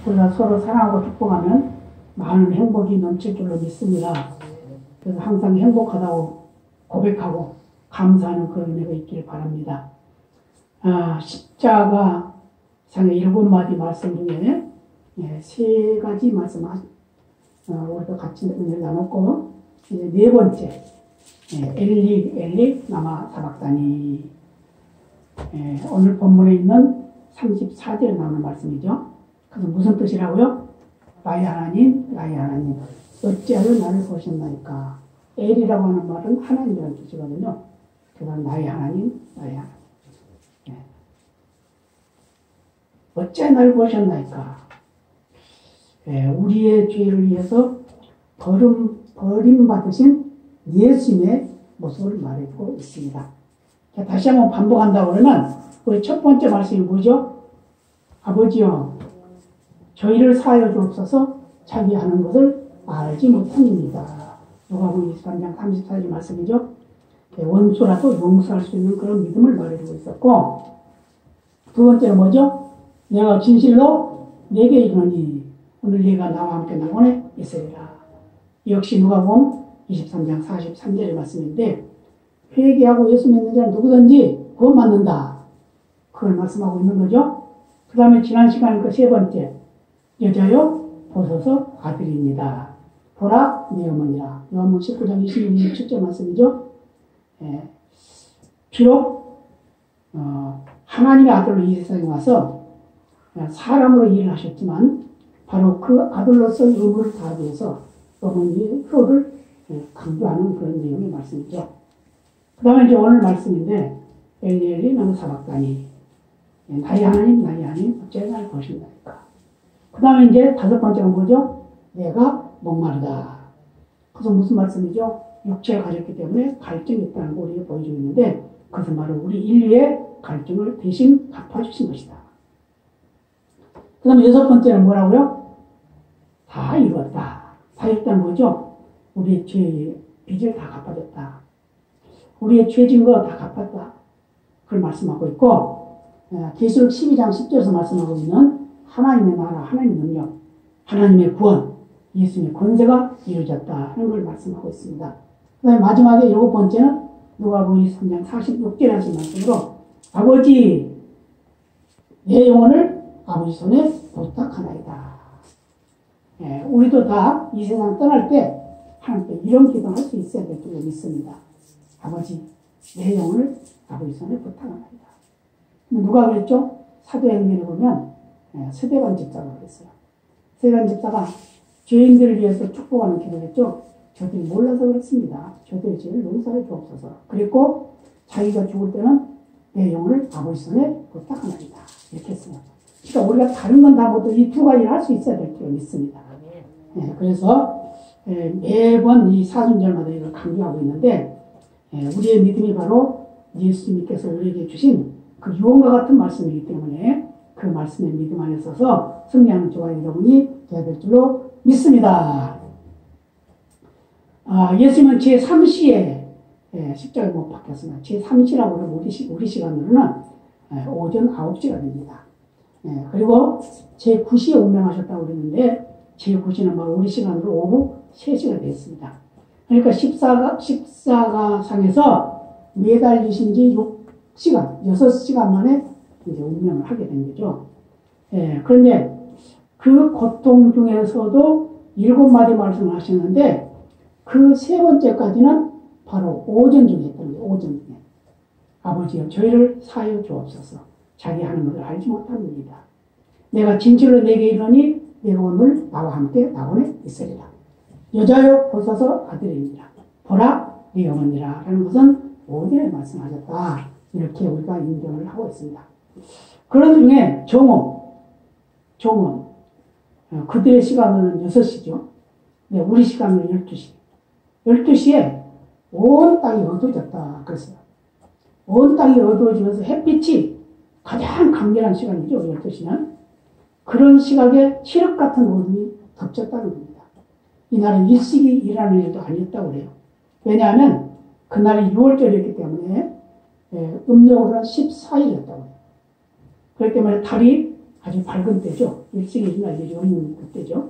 우리가 서로 사랑하고 축복하면 많은 행복이 넘칠 줄로 믿습니다. 그래서 항상 행복하다고 고백하고 감사하는 그런 은혜가 있기를 바랍니다. 십자가 상의 7마디 말씀 중에 3가지 말씀 우리가 같이 은혜를 나눴고, 이제 4번째 엘리 라마 사박다니, 오늘 본문에 있는 34절에 나오는 말씀이죠. 그래서 무슨 뜻이라고요? 나의 하나님 어찌하여 나를 보셨나이까. 엘이라고 하는 말은 하나님이라는 뜻이거든요. 그래서 나의 하나님. 어찌하여 나를 보셨나이까. 우리의 죄를 위해서 버림받으신 예수님의 모습을 말해주고 있습니다. 자, 다시 한번 반복한다고 그러면 우리 첫 번째 말씀이 뭐죠? 아버지여, 저희를 사하여 주옵소서. 자기 하는 것을 알지 못합니다. 누가복음 23장 34절 말씀이죠. 원수라도 용서할 수 있는 그런 믿음을 말해주고 있었고, 두 번째는 뭐죠? 내가 진실로 내게 이르노니 오늘 네가 나와 함께 낙원에 있으리라. 역시 누가복음 23장 43절의 말씀인데, 회개하고 예수 믿는 자는 누구든지 구원 받는다. 그걸 말씀하고 있는 거죠. 그 다음에 지난 시간 그 3번째, 여자여 보소서 아들입니다. 보라 네 어머니라. 요한복음 19장 26, 27절 말씀이죠. 비록 하나님의 아들로 이 세상에 와서 사람으로 일을 하셨지만 바로 그 아들로서 의무를 다하기 위해서 어머니의 효를 강조하는 그런 내용의 말씀이죠. 그 다음에 이제 오늘 말씀인데, 엘리 나는 사박다니, 나의 하나님 어찌하여 나를 보신다니까. 그 다음에 이제 5번째가 뭐죠? 내가 목마르다. 그래서 무슨 말씀이죠? 육체가 가졌기 때문에 갈증이 있다는 거 우리에게 보여주고 있는데, 그것은 바로 우리 인류의 갈증을 대신 갚아주신 것이다. 그 다음에 6번째는 뭐라고요? 다 이루었다. 다 이뤘다는 뭐죠? 우리의 죄의 빚을 다 갚아줬다. 우리의 죄진 거 다 갚았다. 그걸 말씀하고 있고, 계시록 12장 10절에서 말씀하고 있는 하나님의 나라, 하나님의 능력, 하나님의 구원, 예수님의 권세가 이루어졌다 하는 걸 말씀하고 있습니다. 그 다음에 마지막에 7번째는 누가복음 3장 46절에 하신 말씀으로, 아버지 내 영혼을 아버지 손에 부탁하나이다. 우리도 다 이 세상 떠날 때 하나님께 이런 기도를 할 수 있어야 될 줄로 믿습니다. 아버지 내 영혼을 아버지 손에 부탁하나이다. 누가 그랬죠? 사도행전에 보면 스데반 집사가 그랬어요. 스데반 집사가 죄인들을 위해서 축복하는 기도를 했죠. 저들이 몰라서 그랬습니다. 저들의 죄를 용서해 주옵소서. 그랬고 자기가 죽을 때는 내 영혼을 아버지 손에 부탁하나이다. 이렇게 했어요. 그러니까 우리가 다른 건 다 모두 이 2가지를 할 수 있어야 될 줄로 믿습니다. 그래서 매번 이 사순절마다 이걸 강조하고 있는데, 우리의 믿음이 바로 예수님께서 우리에게 주신 그 유언과 같은 말씀이기 때문에 그 말씀의 믿음 안에 있어서 승리하는 저와 여러분이 되어야 될 줄로 믿습니다. 예수님은 제3시에 십자가에 못 박혔으나 제3시라고 하면 우리 시간으로는 오전 9시가 됩니다. 그리고 제9시에 운명하셨다고 그랬는데 제9시는 우리 시간으로 오후 3시가 되었습니다. 그러니까 십자가상에서 매달리신 지 6시간 만에 이제 운명을 하게 된 거죠. 그런데 그 고통 중에서도 7마디 말씀을 하셨는데 그 3번째까지는 바로 오전 중에 했던 거예요. 오전 중에. 아버지여 저희를 사하여 주옵소서. 자기 하는 것을 알지 못합니다. 내가 진실로 내게 이르노니 내가 오늘 나와 함께 낙원에 있으리라. 여자여 보소서 아들이니라. 보라 네 어머니라. 라는 것은 오전에 말씀하셨다. 이렇게 우리가 인정을 하고 있습니다. 그런 중에 정오 그들의 시간으로는 6시죠. 우리 시간으로 12시. 12시에 온 땅이 어두워졌다. 그랬어요. 온 땅이 어두워지면서 햇빛이 가장 강렬한 시간이죠. 12시는. 그런 시각에 칠흑 같은 어둠이 덮쳤다는 겁니다. 이날은 일식이 일하는 일도 아니었다고 그래요. 왜냐하면 그날이 6월절이었기 때문에 음력으로는 14일이었다고 해요. 그렇기 때문에 달이 아주 밝은 때죠. 일찍이 지날 일이 없는 그때죠.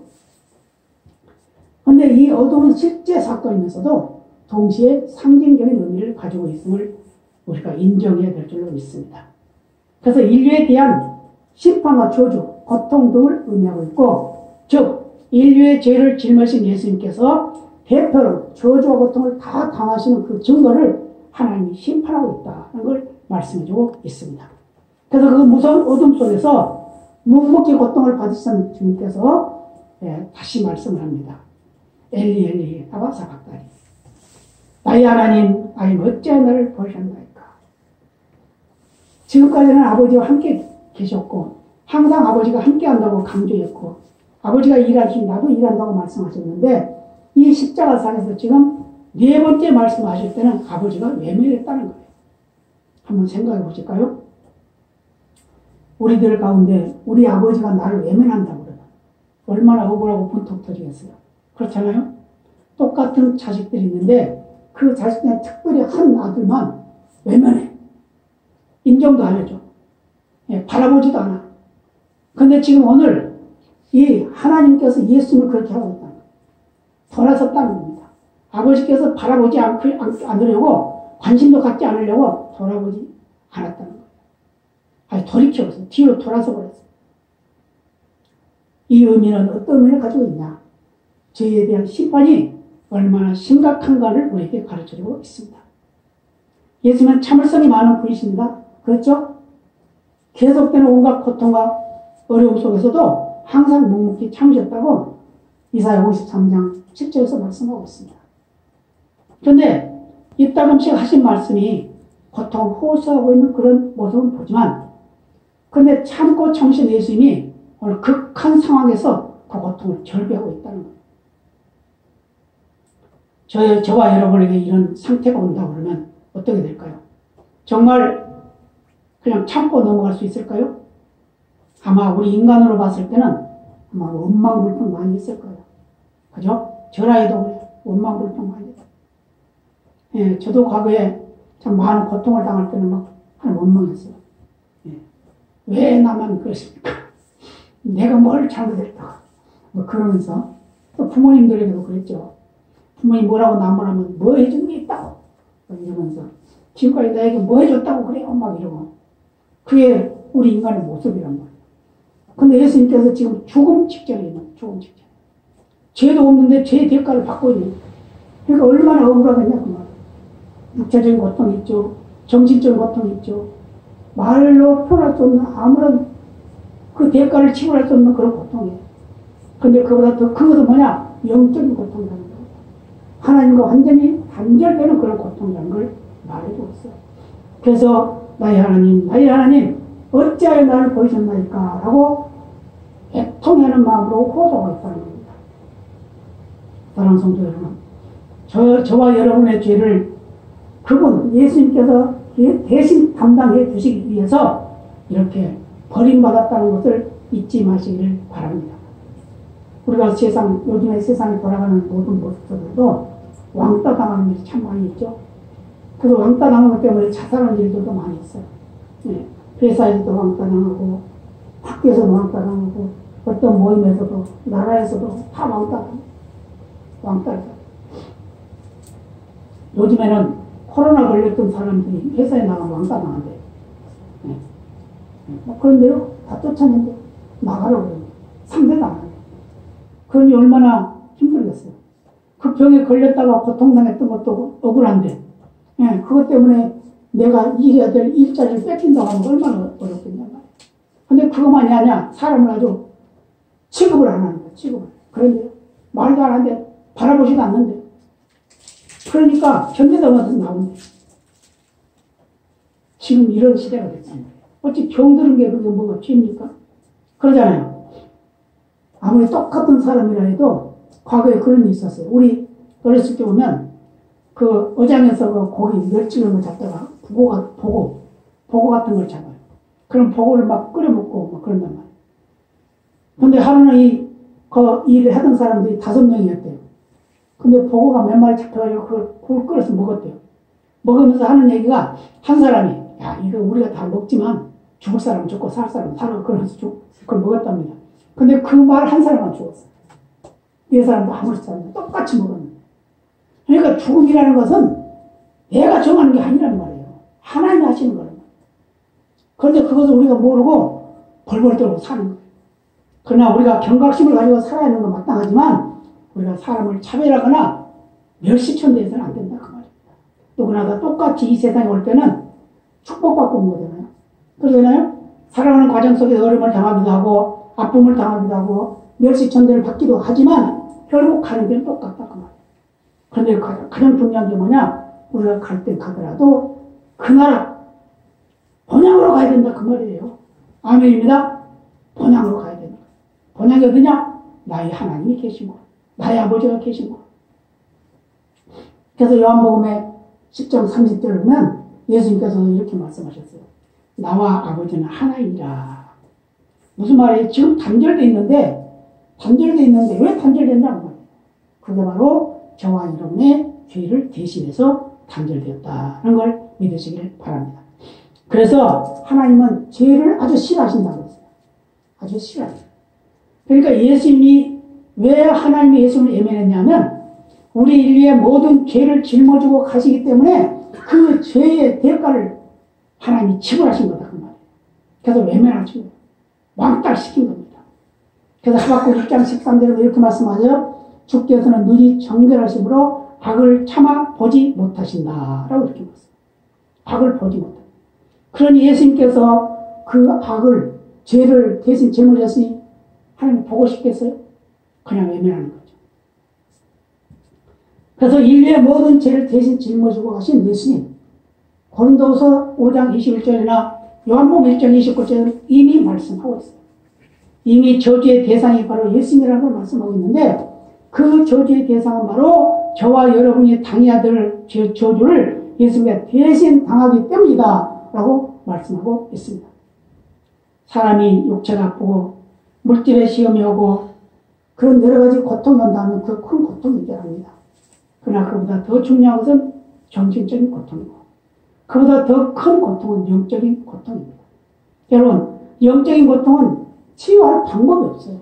그런데 이 어둠은 실제 사건이면서도 동시에 상징적인 의미를 가지고 있음을 우리가 인정해야 될 줄로 믿습니다. 그래서 인류에 대한 심판과 저주, 고통 등을 의미하고 있고, 즉 인류의 죄를 짊어진 예수님께서 대표로 저주와 고통을 다 당하시는 그 증거를 하나님이 심판하고 있다는 걸 말씀해주고 있습니다. 그래서 그 무서운 어둠 속에서 묵묵히 고통을 받으신 주님께서 다시 말씀을 합니다. 엘리 엘리 라마 사박다니, 나의 하나님 어찌하여 나를 버리셨나이까. 지금까지는 아버지와 함께 계셨고 항상 아버지가 함께 한다고 강조했고 아버지가 일하시면 나도 일한다고 말씀하셨는데, 이 십자가상에서 지금 네 번째 말씀하실 때는 아버지가 외면했다는 거예요. 한번 생각해 보실까요? 우리들 가운데 우리 아버지가 나를 외면한다고 그러면 얼마나 억울하고 분통 터지겠어요. 그렇잖아요? 똑같은 자식들이 있는데 그 자식 중에 특별히 한 아들만 외면해. 인정도 안 해줘. 바라보지도 않아. 근데 지금 오늘 이 하나님께서 예수님을 그렇게 하고 있다는 거예요. 돌아섰다는 겁니다. 아버지께서 바라보지 않으려고, 관심도 갖지 않으려고 돌아보지 않았다는 거예요. 아니, 돌이켜서 뒤로 돌아서 버렸어요. 이 의미는 어떤 의미를 가지고 있냐? 죄에 대한 심판이 얼마나 심각한가를 우리에게 가르쳐주고 있습니다. 예수님은 참을성이 많은 분이십니다. 그렇죠? 계속되는 온갖 고통과 어려움 속에서도 항상 묵묵히 참으셨다고 이사야 53장 10절에서 말씀하고 있습니다. 그런데 이따금씩 하신 말씀이 고통을 호소하고 있는 그런 모습은 보지만, 그런데 참고 참으신 예수님이 오늘 극한 상황에서 그 고통을 절개하고 있다는 거예요. 저와 여러분에게 이런 상태가 온다고 그러면 어떻게 될까요? 정말 그냥 참고 넘어갈 수 있을까요? 아마 우리 인간으로 봤을 때는 아마 원망불평 많이 했을 거예요. 그죠? 저 나이도 그래요. 원망불평 많이 했어요. 예, 저도 과거에 참 많은 고통을 당할 때는 막 원망했어요. 예. 왜 나만 그러십니까? 내가 뭘 잘못했다고. 뭐 그러면서 또 부모님들에게도 그랬죠. 부모님 뭐라고 나무라면 뭐 해준 게 있다고. 이러면서 지금까지 나에게 뭐 해줬다고 그래요. 막 이러고. 그게 우리 인간의 모습이란 말이에요. 근데 예수님께서 지금 죽음 직전에 있는, 죽음 직전. 죄도 없는데 죄의 대가를 받고 있는. 그러니까 얼마나 억울하겠냐, 그 말. 육체적인 고통이 있죠. 정신적인 고통이 있죠. 말로 표현할 수 없는 아무런 그 대가를 치고할 수 없는 그런 고통이에요. 근데 그보다 더 큰 것은 뭐냐? 영적인 고통이라는 거예요. 하나님과 완전히 단절되는 그런 고통이라는 걸 말해주고 있어요. 그래서 나의 하나님 어찌하여 나를 버리셨나이까 라고 애통하는 마음으로 호소하고 있다는 겁니다. 사랑하는 성도 여러분, 저와 여러분의 죄를 그분 예수님께서 대신 담당해 주시기 위해서 이렇게 버림받았다는 것을 잊지 마시기를 바랍니다. 우리가 요즘에 세상에 돌아가는 모든 모습들도 왕따 당하는 일이 참 많이 있죠. 그래서 왕따 당하는 것 때문에 자살하는 일들도 많이 있어요. 네. 회사에서도 왕따 당하고, 학교에서도 왕따 당하고, 어떤 모임에서도, 나라에서도 다 왕따. 요즘에는 코로나 걸렸던 사람들이 회사에 나가면 왕따 당한대요. 네. 그런데요, 다 쫓아낸대요. 나가라고 그래요. 상대도 안 해요. 그러니 얼마나 힘들겠어요. 그 병에 걸렸다가 고통당했던 것도 억울한데, 예, 그것 때문에 내가 일해야 될 일자리를 뺏긴다고 하면 얼마나 어렵겠냐 말이에요. 근데 그것만이 아니야. 사람을 아주 취급을 안 하는 거야, 취급을. 그런데 말도 안 하는데, 바라보지도 않는데. 그러니까 견디다 못해서 나온대. 지금 이런 시대가 됐습니다. 어찌 병드는 게 그게 뭐가 죄입니까? 그러잖아요. 아무리 똑같은 사람이라 해도 과거에 그런 일이 있었어요. 우리 어렸을 때 보면 그 어장에서 그 고기 멸치를 잡다가 보고 같은 걸 잡아요. 그럼 보고를 막 끓여 먹고 막 그런단 말이에요. 근데 하루는 그 일을 하던 사람들이 5명이었대요. 근데 보고가 몇 마리 잡혀가지고 그걸 끓여서 먹었대요. 먹으면서 하는 얘기가 한 사람이, 야, 이거 우리가 다 먹지만 죽을 사람은 죽고 살 사람은 살고 그러면서 그걸 먹었답니다. 근데 그 말 한 사람만 죽었어요. 이 사람도 아무렇지 않아요. 똑같이 먹었는데. 그러니까 죽음이라는 것은 내가 정하는 게 아니란 말이에요. 하나님이 하시는 거란 말이에요. 그런데 그것을 우리가 모르고 벌벌 떨고 사는 거예요. 그러나 우리가 경각심을 가지고 살아야 하는 건 마땅하지만 우리가 사람을 차별하거나 멸시천대해서는 안 된다 그 말입니다. 누구나 똑같이 이 세상에 올 때는 축복받고 온 거잖아요. 그러잖아요. 살아가는 과정 속에 어려움을 당하기도 하고 아픔을 당하기도 하고 멸시천대를 받기도 하지만 결국 가는 길은 똑같다 그 말이에요. 그런데 가장 중요한 게 뭐냐? 우리가 갈 때 가더라도 그 나라 본향으로 가야 된다 그 말이에요. 아멘입니다. 본향으로 가야 된다. 본향이 어디냐? 나의 하나님이 계신 곳, 나의 아버지가 계신 곳. 그래서 요한복음의 10장 30절을 보면 예수님께서 이렇게 말씀하셨어요. 나와 아버지는 하나이니라. 무슨 말이에요? 지금 단절되어 있는데 왜 단절된다고 말이에요? 그게 바로 저와 여러분의 죄를 대신해서 단절되었다는 걸 믿으시길 바랍니다. 그래서 하나님은 죄를 아주 싫어하신다고 했어요. 아주 싫어해요. 그러니까 예수님이 왜 하나님이 예수님을 예면했냐면 우리 인류의 모든 죄를 짊어지고 가시기 때문에 그 죄의 대가를 하나님이 지불하신 거다 그 말이에요. 그래서 외면하신 거예요. 왕따시킨 겁니다. 그래서 하박국 1장 13절에 이렇게 말씀하죠. 주께서는 눈이 정결하심으로 악을 참아 보지 못하신다 라고 이렇게 말씀해요. 악을 보지 못한다. 그러니 예수님께서 그 악을 죄를 대신 짊어졌으니 하나님 보고 싶겠어요? 그냥 외면하는 거죠. 그래서 인류의 모든 죄를 대신 짊어지고 가신 예수님, 고린도후서 5장 21절이나 요한복음 1장 29절은 이미 말씀하고 있어요. 이미 저주의 대상이 바로 예수님이라는 걸 말씀하고 있는데 그 저주의 대상은 바로 저와 여러분이 당해야 될 저주를 예수님이 대신 당하기 때문이다 라고 말씀하고 있습니다. 사람이 육체가 아프고 물질의 시험이 오고 그런 여러 가지 고통이 온다면 그 큰 고통이 있더랍니다. 그러나 그보다 더 중요한 것은 정신적인 고통이고 그보다 더 큰 고통은 영적인 고통입니다. 여러분, 영적인 고통은 치유할 방법이 없어요.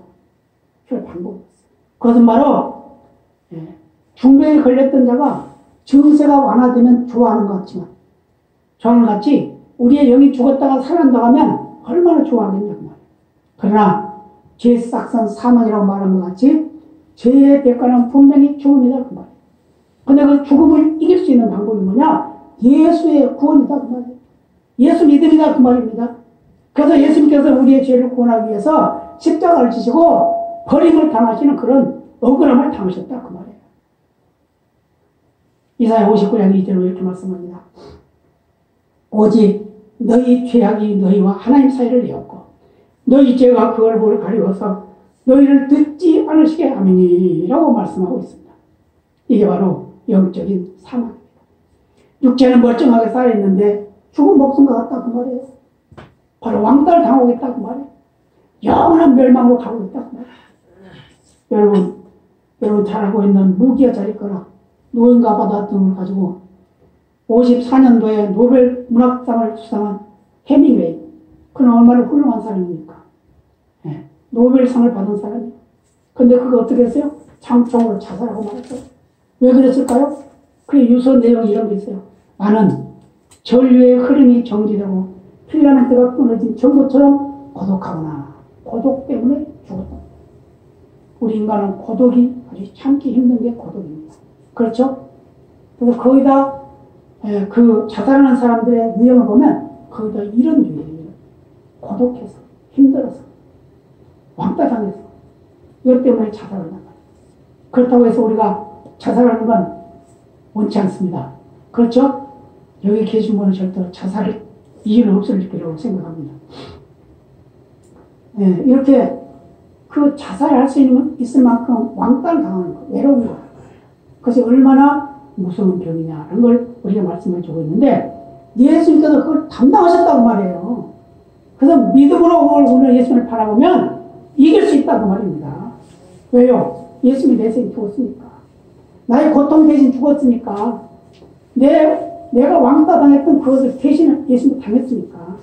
치유할 방법이 없어요. 그것은 바로 중병에 걸렸던 자가 증세가 완화되면 좋아하는 것 같지만 좋아하는 것 같이 우리의 영이 죽었다가 살아난다고 하면 얼마나 좋아하겠냐고 말이에요. 그러나 죄 싹선 사망이라고 말한 것 같이 죄의 대가는 분명히 죽음이다 그 말이에요. 근데 그 죽음을 이길 수 있는 방법이 뭐냐? 예수의 구원이다 그 말이에요. 예수 믿음이다 그 말입니다. 그래서 예수님께서 우리의 죄를 구원하기 위해서 십자가를 지시고 버림을 당하시는 그런 억울함을 당하셨다 그 말이에요. 이사야 59장 2절로 이렇게 말씀합니다. 오직 너희 죄악이 너희와 하나님 사이를 내었고 너희 죄가 그 얼굴을 가리워서 너희를 듣지 않으시게 하미니 라고 말씀하고 있습니다. 이게 바로 영적인 사망입니다. 육체는 멀쩡하게 살아있는데 죽은 목숨과 같다 그 말이에요. 바로 왕따를 당하고 있다 그 말이에요. 영원한 멸망으로 가고 있다 그 말이에요. 여러분 잘 알고 있는 무기가 잘 있거나 노인과 바다 등을 가지고 54년도에 노벨 문학상을 수상한 해밍웨이. 그는 얼마나 훌륭한 사람입니까? 네, 노벨상을 받은 사람이에요. 근데 그거 어떻게 했어요? 창총으로 자살하고 말았어요. 왜 그랬을까요? 그 유서 내용이 이런 게 있어요. 나는 전류의 흐름이 정지되고 필라멘트가 끊어진 전구처럼 고독하구나. 고독 때문에 죽었다. 우리 인간은 고독이 아주 참기 힘든 게 고독입니다. 그렇죠? 그래서 거의 다 그 자살하는 사람들의 유형을 보면 거의 다 이런 유형이에요. 고독해서, 힘들어서, 왕따당해서 이것 때문에 자살을 나가요. 그렇다고 해서 우리가 자살하는 건 원치 않습니다. 그렇죠? 여기 계신 분은 절대 자살을 이유는 없을 거라고 생각합니다. 네, 이렇게 그 자살할 수 있을 만큼 왕따를 당하는 거, 외로운 거. 그것이 얼마나 무서운 병이냐라는 걸 우리가 말씀해 주고 있는데 예수님께서 그걸 담당하셨다고 말해요. 그래서 믿음으로 오늘 예수님을 바라보면 이길 수 있다고 말입니다. 왜요? 예수님이 내 생에 죽었으니까. 나의 고통 대신 죽었으니까. 내가 왕따 당했던 그것을 대신 예수님이 당했으니까.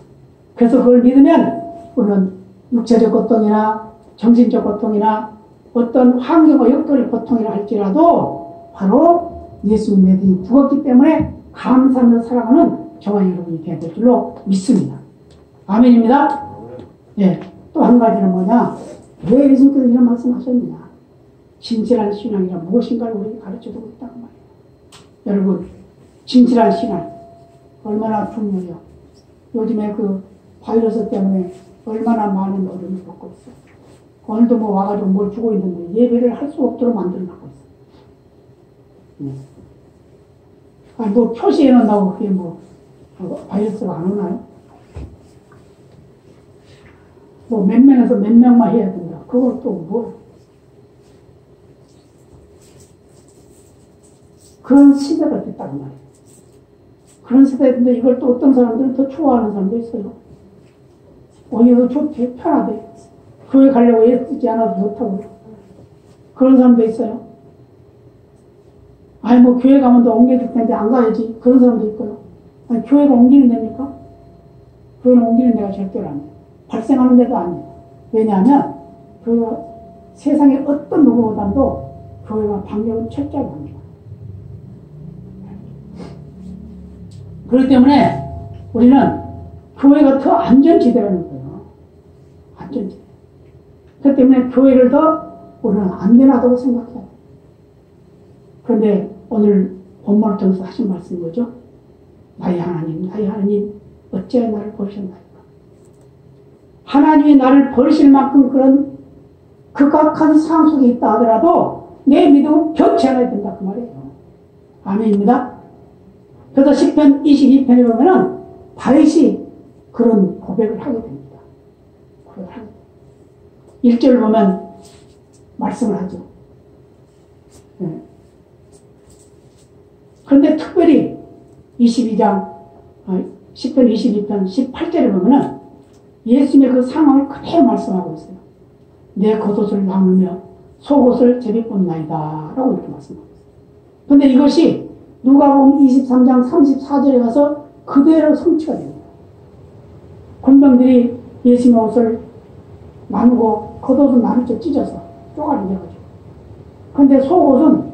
그래서 그걸 믿으면 우리는 육체적 고통이나 정신적 고통이나 어떤 환경과 역돌의 고통이라 할지라도 바로 예수님의 믿음이 죽었기 때문에 감사하며 살아가는 저와 여러분이 되어야 될 줄로 믿습니다. 아멘입니다. 예, 또 한 가지는 뭐냐? 왜 예수님께서 이런 말씀 하셨느냐? 진실한 신앙이란 무엇인가를 우리에게 가르쳐주고 있다고 말이에요. 여러분, 진실한 신앙 얼마나 중요해요. 요즘에 그 바이러스 때문에 얼마나 많은 어려움을 겪고 있어요. 오늘도 뭐 와가지고 뭘 주고 있는데 예배를 할 수 없도록 만들어놓고 있어요. 아니 뭐 표시해 놓는다고 그게 뭐 바이러스가 안 오나요? 뭐 몇 명에서 몇 명만 해야 된다. 그걸 또 뭐 그런 시대가 됐다고 말이에요. 그런 시대인데 이걸 또 어떤 사람들은 더 좋아하는 사람도 있어요. 오히려 좋대, 편하대. 교회 가려고 애쓰지 않아도 좋다고. 그런 사람도 있어요. 아니 뭐 교회 가면 더 옮겨줄 텐데 안 가야지. 그런 사람도 있고요. 아니 교회가 옮기는 데입니까? 교회는 옮기는 데가 절대로 아니에요. 발생하는 데도 아니에요. 왜냐하면 교회가 세상의 어떤 누구보다도 교회가 방역은 철저하게 합니다. 그렇기 때문에 우리는 교회가 더 안전지대라는 거예요. 안전지대. 그렇기 때문에 교회를 더 우리는 안전하다고 생각해요. 그런데 오늘 본문을 통해서 하신 말씀이 뭐죠? 나의 하나님, 어찌하여 나를 버리셨나이까? 하나님이 나를 버리실 만큼 그런 극악한 상황 속에 있다 하더라도 내 믿음은 변치 않아야 된다 그 말이에요. 아멘입니다. 그래서 시편 22편에 보면은 다윗이 그런 고백을 하게 됩니다. 고백을 하게 됩니다. 1절 보면 말씀을 하죠. 네. 그런데 특별히 22장, 시편 22편 18절에 보면은 예수님의 그 상황을 그대로 말씀하고 있어요. 내 겉옷을 나누며 속옷을 제비뽑나이다 라고 이렇게 말씀하고 있어요. 그런데 이것이 누가복음 23장 34절에 가서 그대로 성취가 됩니다. 군병들이 예수님의 옷을 나누고 겉옷은 나누죠. 찢어서 쪼가리 내가지고. 그런데 속옷은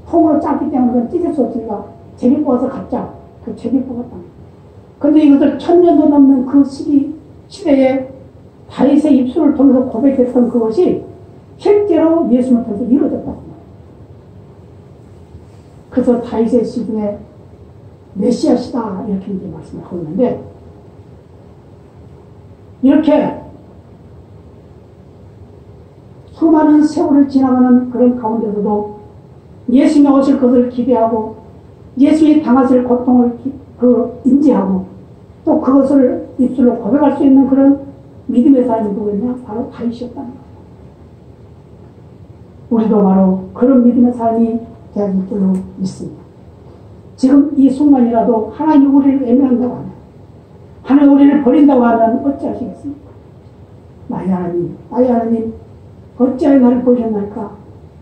통으로 짧기 때문에 그건 찢을 수 없으니까 제비 뽑아서 갖자. 그 제비 뽑았다. 그런데 이것을 1000년도 넘는 그 시대에 다윗의 입술을 통해서 고백했던 그것이 실제로 예수님을 통해서 이루어졌다. 그래서 다윗의 시중에 메시아시다 이렇게 이제 말씀을 하고 있는데 이렇게 수많은 세월을 지나가는 그런 가운데서도 예수님이 오실 것을 기대하고 예수님이 당하실 고통을 인지하고 또 그것을 입술로 고백할 수 있는 그런 믿음의 사람이 누구였냐? 바로 다윗이었다는 거예요. 우리도 바로 그런 믿음의 삶이 되어야 될 줄로 믿습니다. 지금 이 순간이라도 하나님이 우리를 애매한다고 하면 하나님이 우리를 버린다고 하면 어찌하시겠습니까? 나의 하나님 어찌하여 나를 버리셨나이까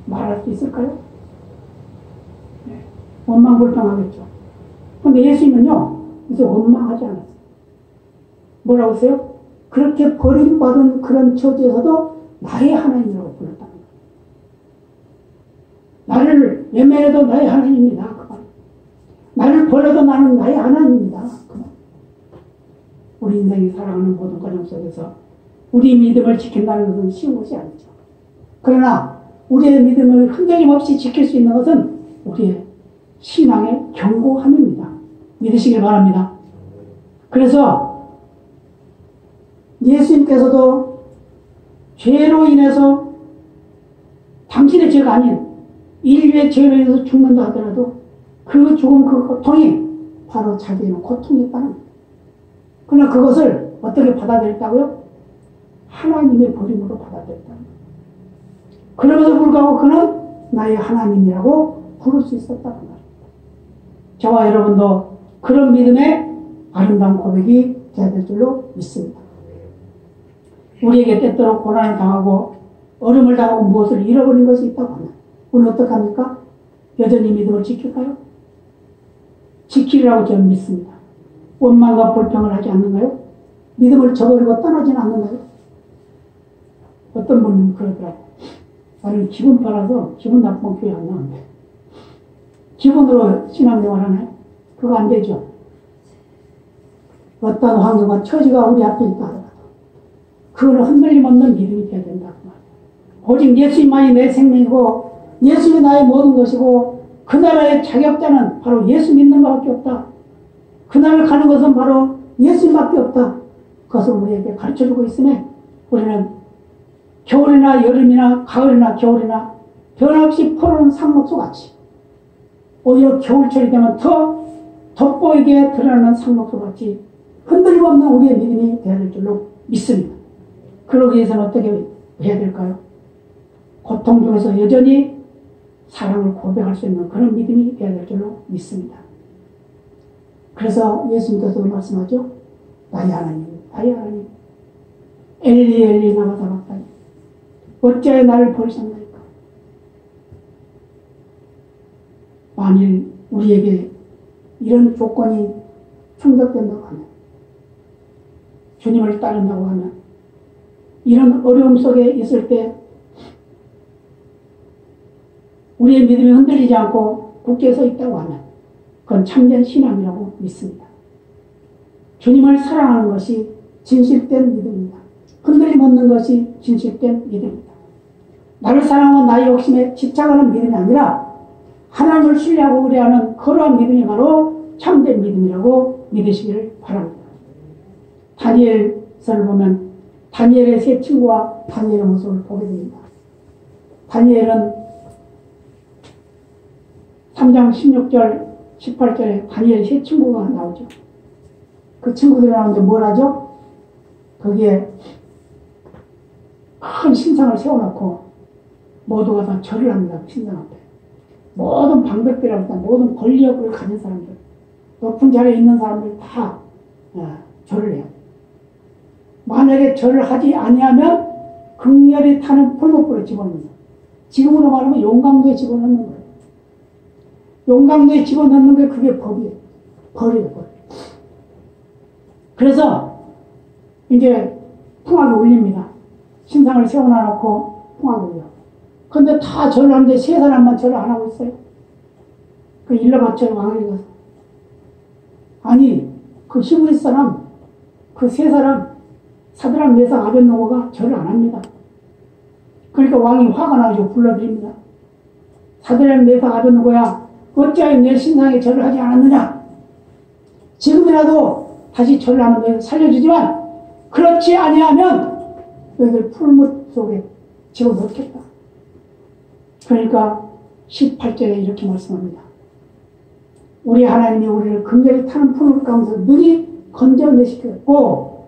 말할 수 있을까요? 네. 원망불평하겠죠. 그런데 예수님은요 이제 원망하지 않았어요. 뭐라고 했어요? 그렇게 버림받은 그런 처지에서도 나의 하나님이라고 불렀다는 거예요. 나를 외면해도 나의 하나님입니다. 그 말. 나를 버려도 나는 나의 하나님입니다. 그 말. 우리 인생이 살아가는 모든 과정 속에서 우리 믿음을 지킨다는 것은 쉬운 것이 아니죠. 그러나 우리의 믿음을 흔들림 없이 지킬 수 있는 것은 우리의 신앙의 견고함입니다. 믿으시길 바랍니다. 그래서 예수님께서도 죄로 인해서 당신의 죄가 아닌 인류의 죄로 인해서 죽는다 하더라도 그 죽음 그 고통이 바로 자기의 고통이었다는 거예요. 그러나 그것을 어떻게 받아들였다고요? 하나님의 버림으로 받아들였다는 거예요. 그럼에도 불구하고 그는 나의 하나님이라고 부를 수 있었다는 말입니다. 저와 여러분도 그런 믿음의 아름다운 고백이 되어야 될 줄로 믿습니다. 우리에게 때때로 고난을 당하고 어려움을 당하고 무엇을 잃어버린 것이 있다고 하면 우리는 어떡합니까? 여전히 믿음을 지킬까요? 지키리라고 저는 믿습니다. 원망과 불평을 하지 않는가요? 믿음을 저버리고 떠나지는 않는다요. 어떤 분은 그러더라고. 나는 기분 팔아서 기분 나쁜 교회 안 나온대. 기분으로 신앙생활 하나요? 그거 안 되죠. 어떤 환경과 처지가 우리 앞에 있다 하더라도 그거는 흔들림 없는 믿음이 되어야 된다. 오직 예수님만이 내 생명이고 예수님이 나의 모든 것이고 그 나라의 자격자는 바로 예수 믿는 것밖에 없다. 그 나라를 가는 것은 바로 예수님밖에 없다. 그것을 우리에게 가르쳐주고 있으니 우리는 겨울이나 여름이나 가을이나 겨울이나 변함없이 푸르는 상록수같이 오히려 겨울철이 되면 더 돋보이게 드러나는 상록수같이 흔들림 없는 우리의 믿음이 되어야 될 줄로 믿습니다. 그러기 위해서는 어떻게 해야 될까요? 고통 중에서 여전히 사랑을 고백할 수 있는 그런 믿음이 되어야 될 줄로 믿습니다. 그래서 예수님께서 말씀하죠. 나의 하나님, 나의 하나님, 엘리 엘리 나마 사박다니 어찌하여 나를 버리셨나이까. 만일 우리에게 이런 조건이 충족된다고 하면, 주님을 따른다고 하면, 이런 어려움 속에 있을 때 우리의 믿음이 흔들리지 않고 굳게 서 있다고 하면 그건 참된 신앙이라고 믿습니다. 주님을 사랑하는 것이 진실된 믿음입니다. 흔들림 없는 것이 진실된 믿음입니다. 나를 사랑하고 나의 욕심에 집착하는 믿음이 아니라 하나님을 신뢰하고 의뢰하는 그러한 믿음이 바로 참된 믿음이라고 믿으시기를 바랍니다. 다니엘서를 보면 다니엘의 세 친구와 다니엘의 모습을 보게 됩니다. 다니엘은 3장 16절, 18절에 다니엘 세 친구가 나오죠. 그 친구들이 나오는데 뭘 하죠? 거기에 큰 신상을 세워놓고 모두가 다 절을 합니다. 신상 앞에. 모든 방백들이라고 했다. 모든 권력을 가진 사람들, 높은 자리에 있는 사람들 다 절을 해요. 만약에 절을 하지 아니하면 극렬히 타는 풀목불에 집어넣습니다. 지금으로 말하면 용광도에 집어넣는 거예요. 용광도에 집어넣는 게 그게 법이에요. 벌이에요, 벌. 그래서 이제 풍악을 올립니다. 신상을 세워놔놓고 풍악을 올려. 근데 다 절을 하는데 세 사람만 절을 안 하고 있어요. 그 일러봤죠, 왕에게 가서. 아니, 그 히브리 사람, 그 세 사람, 사드락, 메삭, 아벳느고가 절을 안 합니다. 그러니까 왕이 화가 나죠. 불러드립니다. 사드락, 메삭, 아벳느고야, 어찌하여 내 신상에 절을 하지 않았느냐? 지금이라도 다시 절을 하는 너희를 살려주지만 그렇지 아니하면 너희들 풀무 속에 집어넣겠다. 그러니까 18절에 이렇게 말씀합니다. 우리 하나님이 우리를 긍휼히 타는 풀무 가운데서 능히 건져내시겠고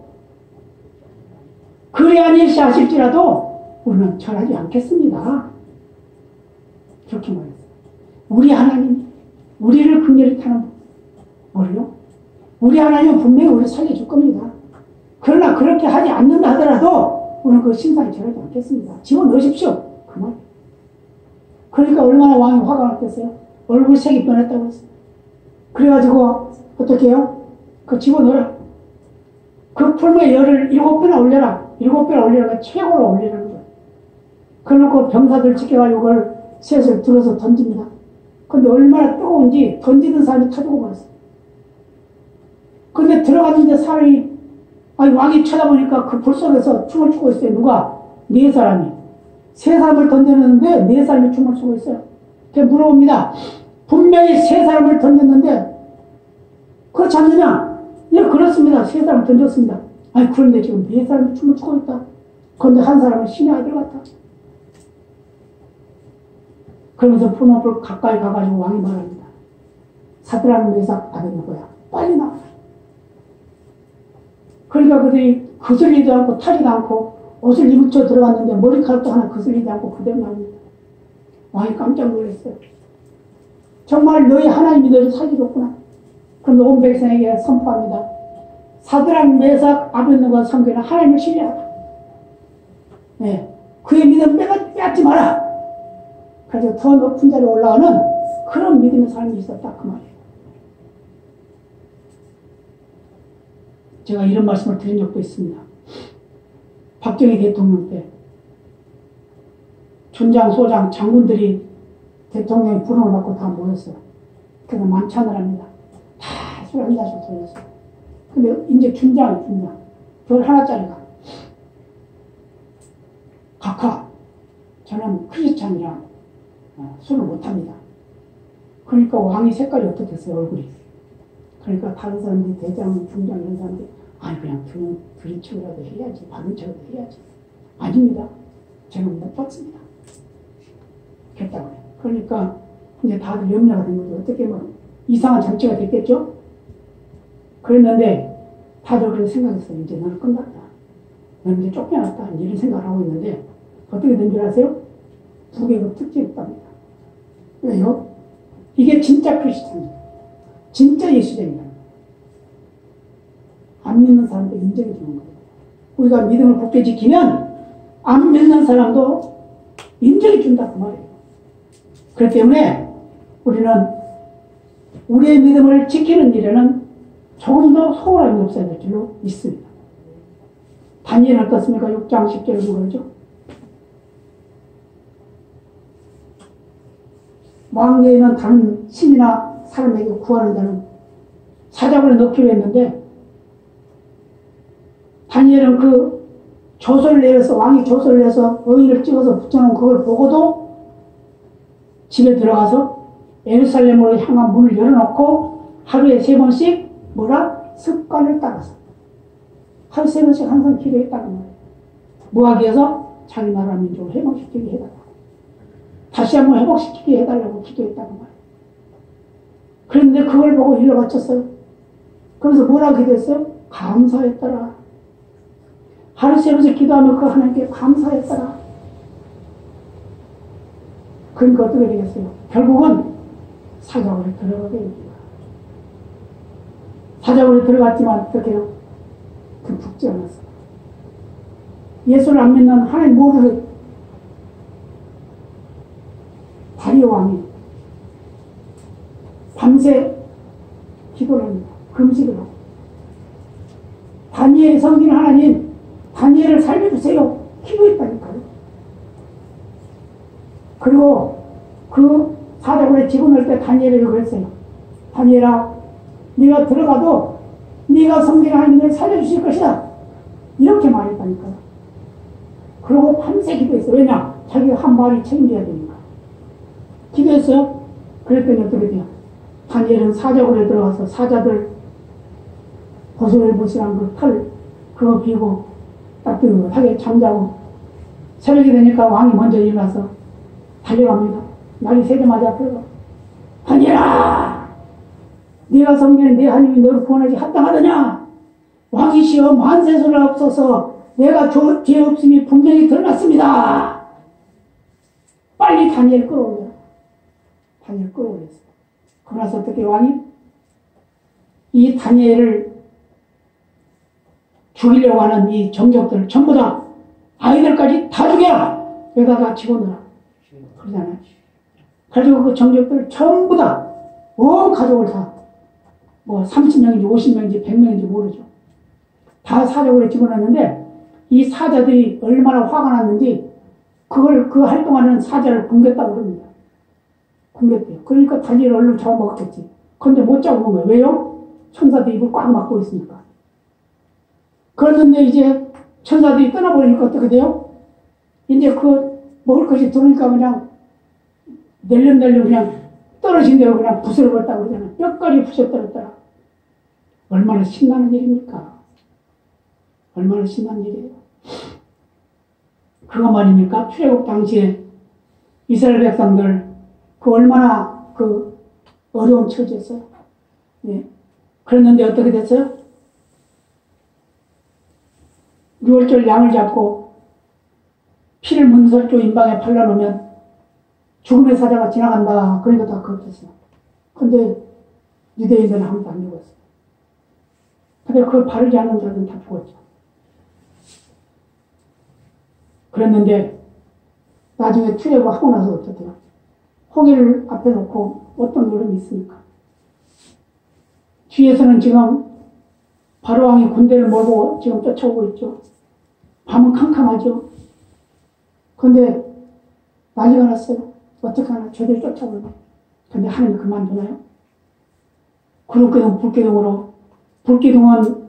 그리 아니시 하실지라도 우리는 절하지 않겠습니다. 그렇게 말했어요. 우리 하나님, 우리를 긍휼히 타는 뭐요? 우리 하나님은 분명히 우리를 살려줄 겁니다. 그러나 그렇게 하지 않는다 하더라도 우리는 그 신상에 절하지 않겠습니다. 집어넣으십시오. 그 말. 그러니까 얼마나 왕이 화가 났겠어요? 얼굴색이 변했다고 했어요. 그래가지고 어떻게 해요? 그 집어넣어라. 그 풀무에 열을 7배나 올려라. 7배나 올리라고 최고로 올리라는 거예요. 그러고 병사들 지켜가지고 그걸 셋을 들어서 던집니다. 근데 얼마나 뜨거운지 던지는 사람이 터지고 말았어요. 근데 들어갔는데 사람이, 아니, 왕이 쳐다보니까 그 불 속에서 춤을 추고 있어요. 누가? 네 사람이. 세 사람을 던졌는데 네 사람이 춤을 추고 있어요. 그래서 물어봅니다. 분명히 세 사람을 던졌는데 그렇지 않느냐? 예, 그렇습니다. 세 사람을 던졌습니다. 아니, 그런데 지금 네 사람이 춤을 추고 있다. 그런데 한 사람은 신의 아들 같다. 그러면서 풀무불 가까이 가가지고 왕이 말합니다. 사드락, 메삭, 아벳느고야, 빨리 나와라. 그러니까 그들이 거슬리지 않고 타지도 않고 옷을 입쳐 들어갔는데 머리카락도 하나 거슬리지 않고 그대로 나옵니다. 왕이 깜짝 놀랐어요. 정말 너희 하나님이 너희를 살려줬구나. 그럼 온 백성에게 선포합니다. 사드락, 메삭, 아벳느고가 섬기는 하나님을 신뢰하라. 네. 그의 믿음 빼앗지 마라. 그래서 더 높은 자리에 올라가는 그런 믿음의 삶이 있었다. 그 말이에요. 제가 이런 말씀을 드린 적도 있습니다. 박정희 대통령 때 춘장, 소장, 장군들이 대통령의 부름을 받고 다 모였어요. 그래서 만찬을 합니다. 다 술 한 잔씩 돌렸어요. 근데 이제 춘장. 별 하나짜리가. 각하, 저는 크리스찬이라 술을 못합니다. 그러니까 왕이 색깔이 어떻겠어요, 얼굴이. 그러니까 다른 사람들이 대장, 중장 이런 사람들이 아니 그냥 들은 척이라도 해야지, 받은 척이라도 해야지. 아닙니다. 저는 못 받습니다. 했다고 해요. 그러니까 이제 다들 염려가 된 거죠. 어떻게 뭐 이상한 정치가 됐겠죠? 그랬는데 다들 그렇게 생각했어요. 이제 너는 끝났다. 너는 이제 쫓겨났다. 이런 생각을 하고 있는데 어떻게 된 줄 아세요? 부계급 특집했답니다. 왜요? 이게 진짜 크리스찬입니다. 진짜 예수쟁이다. 안 믿는 사람도 인정해 주는 거예요. 우리가 믿음을 굳게 지키면 안 믿는 사람도 인정해 준다 그 말이에요. 그렇기 때문에 우리는 우리의 믿음을 지키는 일에는 조금도 소홀함이 없어야 될 줄로 믿습니다. 다니엘은 어떻습니까? 6장 10절에 그러죠. 왕계에는 다른 신이나 사람에게 구하는 자는 사자굴에 넣기로 했는데 다니엘은 그 조서를 내려서 왕이 조서를 내서 의인을 찍어서 붙여놓은 그걸 보고도 집에 들어가서 예루살렘으로 향한 문을 열어놓고 하루에 3번씩 습관을 따라서 하루 3번씩 항상 기도했다는 거예요. 뭐하기 위해서? 자기 나라 민족을 회복시키게 해달라고. 다시 한번 회복시키게 해달라고 기도했다는 거예요. 그런데 그걸 보고 일러 바쳤어요. 그래서 뭐라고 기도했어요? 감사했더라. 하루 3번씩 기도하면 그 하나님께 감사했더라. 그러니까 어떻게 되겠어요? 결국은 사자굴에 들어가게 됩니다. 사자굴에 들어갔지만 어떻게 해요? 그 죽지 않았어요. 예수를 안 믿는 하나님 모르는 다리오 왕이 밤새 기도를 합니다. 금식을 하고 다니엘이 섬기는 하나님 다니엘을 살려주세요. 기도했다니까요. 그리고 그 사자굴에 집어넣을 때 다니엘에게 그랬어요. 다니엘아, 네가 들어가도 네가 섬기는 하나님을 살려주실 것이다. 이렇게 말했다니까요. 그리고 밤새 기도했어요. 왜냐? 자기가 한 말이 책임져야 되니까. 기도했어요. 그랬더니 어떻게 돼요? 다니엘은 사자굴에 들어가서 사자들 보슬보슬한 그 털 그거 비고 따뜻하게 잠자고 새벽이 되니까 왕이 먼저 일어나서 달려갑니다. 날이 새자마자 들어가. 다니엘아! 네가 섬기는 네 하나님이 너를 구원하지 합당하더냐? 왕이시여 만세소를 앞서서 내가 죄 없음이 분명히 드러났습니다. 빨리 다니엘 끌어올려. 다니엘 끌어올렸어요. 그러나서 어떻게 왕이 이 다니엘을 죽이려고 하는 이 정적들을 전부 다 아이들까지 다 죽여라. 여기다 다 집어넣어라. 그러잖아요. 가지고 그 정적들을 전부 다 온 가족을 다 뭐 30명인지 50명인지 100명인지 모르죠. 다 사자굴에 집어넣었는데 이 사자들이 얼마나 화가 났는지 그걸 그 활동하는 사자를 굶겼다고 그럽니다. 굶겼대요. 그러니까 다니엘 얼른 잡아먹었겠지. 그런데 못 잡아먹은 거예요. 왜요? 천사들이 입을 꽉 막고 있으니까. 그런데 이제 천사들이 떠나버리니까 어떻게 돼요? 이제 그 먹을 것이 들어오니까 그냥 낼름낼름 그냥 떨어진 대로 그냥 부스러졌다고 그러잖아요. 뼈까지 부셔떨었더라. 얼마나 신나는 일입니까? 얼마나 신나는 일이에요. 그거 말입니까? 출애굽 당시에 이스라엘 백성들 그 얼마나 그 어려운 처지였어요. 네. 그랬는데 어떻게 됐어요? 6월절 양을 잡고 피를 문설조 인방에 발라놓으면 죽음의 사자가 지나간다. 그러니까 다 그렇겠어요. 근데 유대인들은 아무도 안 죽었어요. 근데 그걸 바르지 않는 자들은 다 죽었죠. 그랬는데 나중에 출애굽하고 나서 어떻게 해요? 홍해를 앞에 놓고 어떤 노름이 있습니까? 뒤에서는 지금 바로왕이 군대를 몰고 지금 쫓아오고 있죠. 밤은 캄캄하죠. 근데 난리가 났어요. 어떻게 하나 저들이 쫓아오는 거예요. 근데 하나님이 그만두나요? 구름기둥, 불기둥으로, 불기둥은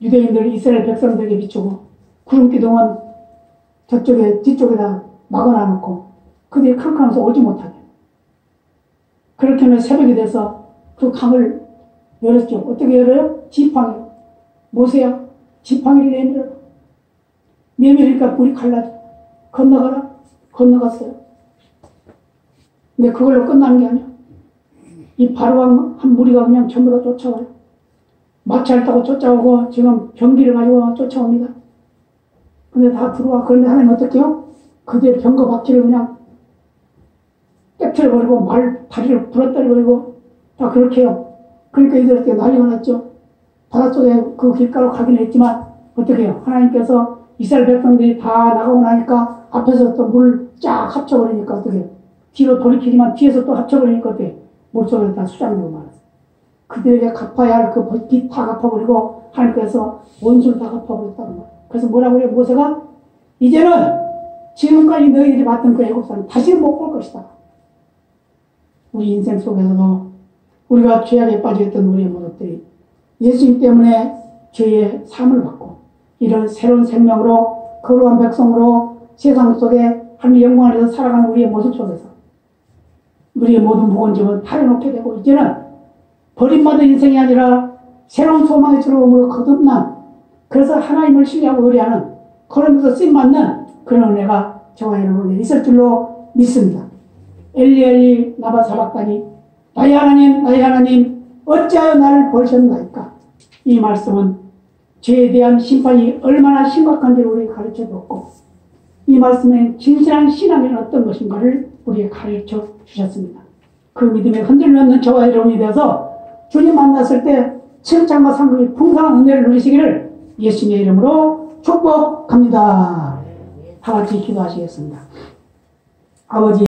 유대인들, 이스라엘 백성들에게 비추고, 구름기둥은 저쪽에, 뒤쪽에다 막아놔 놓고, 그들이 캄캄해서 오지 못하게. 그렇게 하면 새벽이 돼서 그 강을 열었죠. 어떻게 열어요? 지팡이. 모세야, 지팡이를 내밀어. 내밀으니까 물이 갈라져. 건너가라. 건너갔어요. 근데 그걸로 끝나는 게 아니야. 이 바로왕 한 무리가 그냥 전부 다 쫓아와요. 마차를 타고 쫓아오고 지금 병기를 가지고 쫓아옵니다. 근데 다 들어와. 그런데 하나님 어떻게 해요? 그들의 병거 바퀴를 그냥 깨트려버리고 다리를 부러뜨려버리고 다 그렇게 해요. 그러니까 이들한테 난리가 났죠. 바닷속에 그 길가로 가긴 했지만 어떻게 해요? 하나님께서 이스라엘 백성들이 다 나가고 나니까 앞에서 또 물을 쫙 합쳐버리니까 어떻게 해요? 뒤로 돌이키지만 뒤에서 또 합쳐버리니까 어떻게 해요? 물속에 다 수장되고 말았어요. 그들에게 갚아야 할 그 빚 다 갚아버리고 하나님께서 원수를 다 갚아버렸다는 거예요. 그래서 뭐라고 그래요? 모세가 이제는 지금까지 너희들이 봤던 그 애국사는 다시는 못 볼 것이다. 우리 인생 속에서도 우리가 죄악에 빠져있던 우리의 모습들이 예수님 때문에 죄의 사함을 받고 이런 새로운 생명으로 거룩한 백성으로 세상 속에 하나님의 영광 안에서 살아가는 우리의 모습 속에서 우리의 모든 묵은짐을 팔아놓게 되고 이제는 버림받은 인생이 아니라 새로운 소망의 들어옴으로 거듭난 그래서 하나님을 신뢰하고 의뢰하는 그러면서 쓰임받는 그런 은혜가 저와 여러분에게 있을 줄로 믿습니다. 엘리 엘리 나바 사박다니 나의 하나님 어찌하여 나를 버리셨나이까. 이 말씀은 죄에 대한 심판이 얼마나 심각한지를 우리에게 가르쳐 줬고 이 말씀에 진실한 신앙이란 어떤 것인가를 우리에게 가르쳐 주셨습니다. 그 믿음에 흔들림 없는 저와 여러분이 되어서 주님 만났을 때 칭찬과 상급이 풍성한 은혜를 누리시기를 예수님의 이름으로 축복합니다. 다 같이 기도하시겠습니다. 아버지